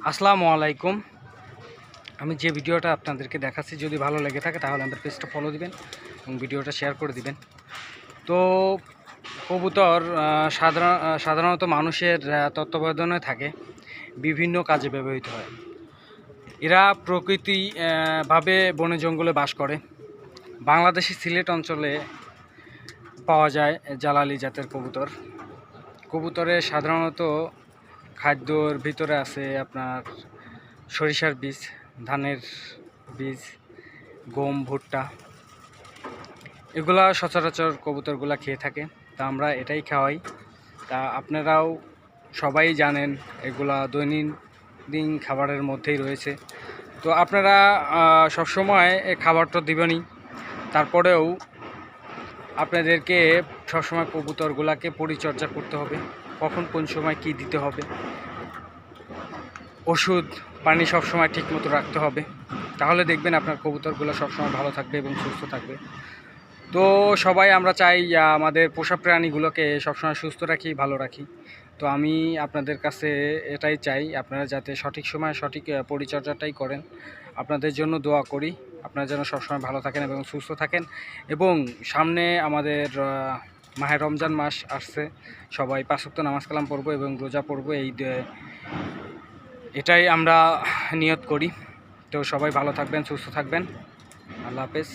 আসসালামু আলাইকুম। আমি যে ভিডিওটা আপনাদেরকে দেখাচ্ছি যদি ভালো লেগে থাকে তাহলে আমাদের পেজটা ফলো দিবেন এবং ভিডিওটা শেয়ার করে দিবেন। তো কবুতর সাধারণত মানুষের তত্ত্বাবধানে থাকে, বিভিন্ন কাজে ব্যবহৃত হয়। এরা প্রকৃতিভাবে বনে জঙ্গলে বাস করে। বাংলাদেশের সিলেট অঞ্চলে পাওয়া যায় জালালি জাতের কবুতর। কবুতরের সাধারণত খাদ্যর ভিতরে আছে আপনার সরিষার বীজ, ধানের বীজ, গম, ভুট্টা, এগুলা সচরাচর কবুতরগুলা খেয়ে থাকে। তা আমরা এটাই খাওয়াই। তা আপনারাও সবাই জানেন এগুলা দৈনন্দিন খাবারের মধ্যেই রয়েছে। তো আপনারা সবসময় খাবারটা দিবেনই, তারপরেও আপনাদেরকে সবসময় কবুতরগুলাকে পরিচর্যা করতে হবে, কখন কোন সময় কি দিতে হবে, ওষুধ পানি সবসময় ঠিক মতো রাখতে হবে। তাহলে দেখবেন আপনার কবুতরগুলো সবসময় ভালো থাকবে এবং সুস্থ থাকবে। তো সবাই আমরা চাই আমাদের পোষা প্রাণীগুলোকে সবসময় সুস্থ রাখি, ভালো রাখি। তো আমি আপনাদের কাছে এটাই চাই, আপনারা যাতে সঠিক সময় সঠিক পরিচর্যাটাই করেন। আপনাদের জন্য দোয়া করি, আপনারা যেন সবসময় ভালো থাকেন এবং সুস্থ থাকেন। এবং সামনে আমাদের মাহে রমজান মাস আসছে, সবাই 5 ওয়াক্ত নামাজ কালাম পড়বো এবং রোজা পড়বো, এটাই আমরা নিয়ত করি। তো সবাই ভালো থাকবেন, সুস্থ থাকবেন। আল্লাহ হাফেজ।